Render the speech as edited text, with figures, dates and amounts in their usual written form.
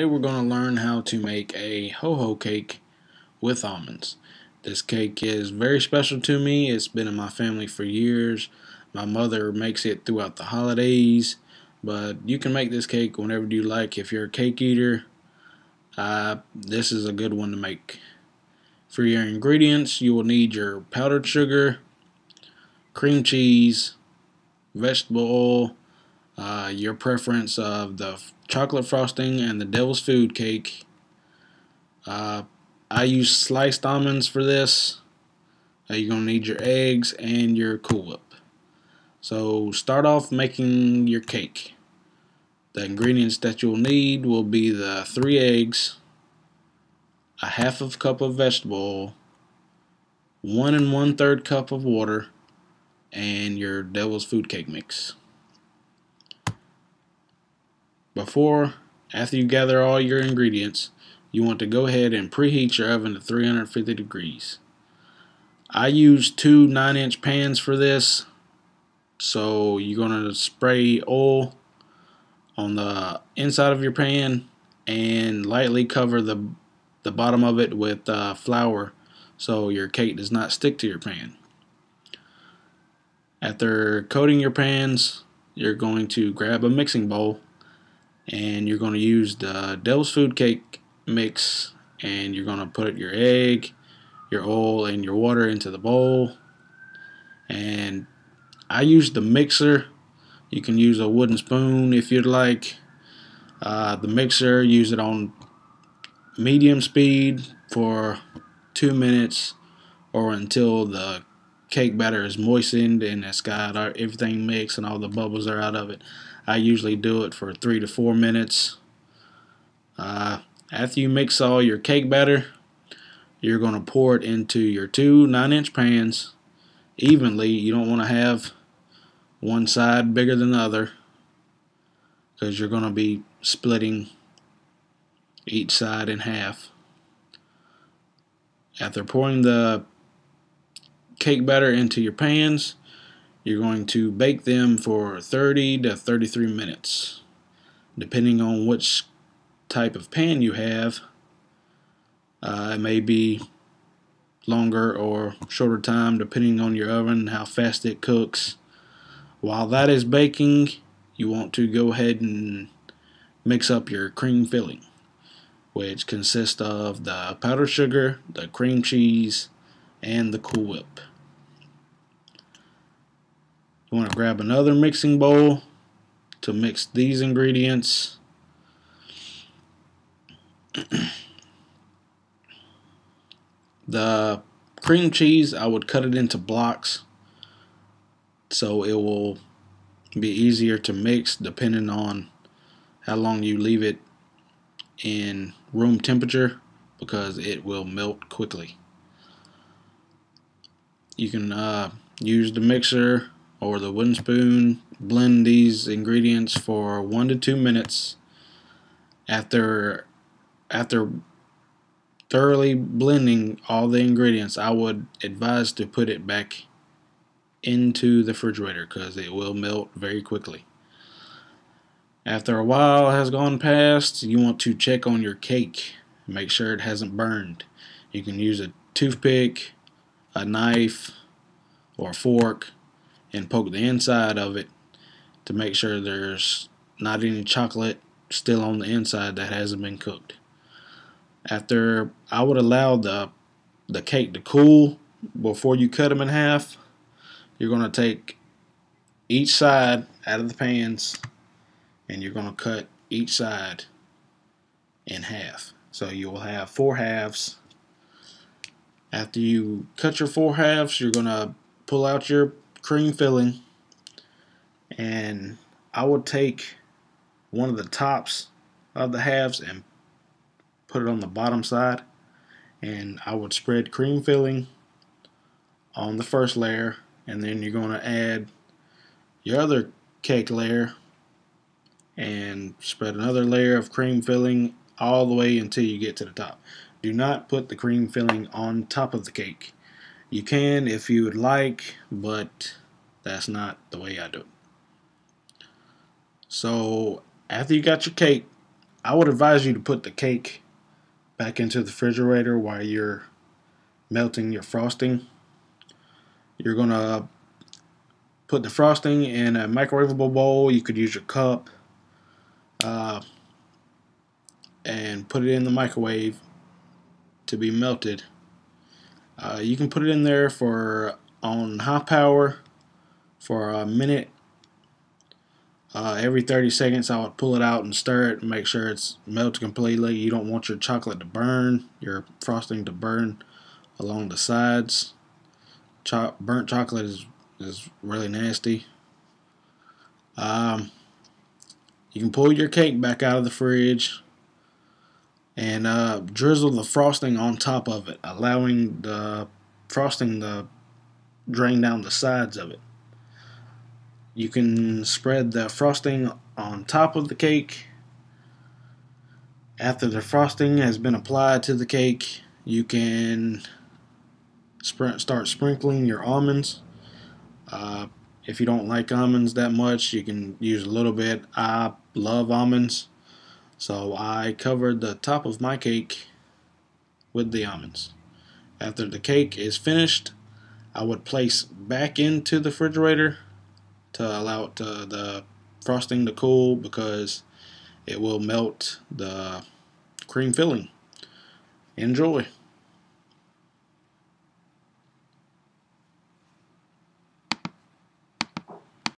Today we're going to learn how to make a ho-ho cake with almonds. This cake is very special to me. It's been in my family for years. My mother makes it throughout the holidays, but you can make this cake whenever you like. If you're a cake eater, this is a good one to make. For your ingredients, you will need your powdered sugar, cream cheese, vegetable oil, your preference of the chocolate frosting and the devil's food cake. I use sliced almonds for this. You're going to need your eggs and your Cool Whip. So start off making your cake. The ingredients that you'll need will be the 3 eggs, a half of cup of vegetable oil, 1 1/3 cup of water, and your devil's food cake mix. After you gather all your ingredients, you want to go ahead and preheat your oven to 350 degrees. I use 2 9-inch pans for this, so you're going to spray oil on the inside of your pan and lightly cover the bottom of it with flour so your cake does not stick to your pan. After coating your pans, you're going to grab a mixing bowl and you're going to use the devil's food cake mix, and you're going to put your egg, your oil, and your water into the bowl. And I use the mixer. You can use a wooden spoon if you'd like. The mixer, use it on medium speed for 2 minutes or until the cake batter is moistened and it's got everything mixed and all the bubbles are out of it. I usually do it for 3 to 4 minutes. After you mix all your cake batter, you're going to pour it into your 2 9-inch pans evenly. You don't want to have one side bigger than the other because you're going to be splitting each side in half. After pouring the cake batter into your pans, you're going to bake them for 30 to 33 minutes. Depending on which type of pan you have, it may be longer or shorter time depending on your oven and how fast it cooks. While that is baking, you want to go ahead and mix up your cream filling, which consists of the powdered sugar, the cream cheese, and the Cool Whip. You want to grab another mixing bowl to mix these ingredients. The cream cheese, I would cut it into blocks so it will be easier to mix depending on how long you leave it in room temperature, because it will melt quickly. You can use the mixer or the wooden spoon, blend these ingredients for 1 to 2 minutes. After thoroughly blending all the ingredients, I would advise to put it back into the refrigerator because it will melt very quickly. After a while has gone past, you want to check on your cake, make sure it hasn't burned. You can use a toothpick, a knife, or a fork and poke the inside of it to make sure there's not any chocolate still on the inside that hasn't been cooked. After, I would allow the cake to cool before you cut them in half. You're going to take each side out of the pans and you're going to cut each side in half. So you will have 4 halves. After you cut your 4 halves, you're going to pull out your cream filling, and I would take one of the tops of the halves and put it on the bottom side, and I would spread cream filling on the first layer, and then you're going to add your other cake layer and spread another layer of cream filling all the way until you get to the top. Do not put the cream filling on top of the cake. You can if you would like, but that's not the way I do it. So after you got your cake I would advise you to put the cake back into the refrigerator while you're melting your frosting. You're going to put the frosting in a microwavable bowl. You could use your cup and put it in the microwave to be melted. You can put it in there for on high power for a minute. Every 30 seconds I would pull it out and stir it and make sure it's melted completely. You don't want your chocolate to burn, your frosting to burn along the sides. Burnt chocolate is really nasty. You can pull your cake back out of the fridge and drizzle the frosting on top of it, allowing the frosting to drain down the sides of it. You can spread the frosting on top of the cake. After the frosting has been applied to the cake, you can start sprinkling your almonds. If you don't like almonds that much, you can use a little bit. I love almonds, so I covered the top of my cake with the almonds. After the cake is finished, I would place back into the refrigerator to allow the frosting to cool, because it will melt the cream filling. Enjoy.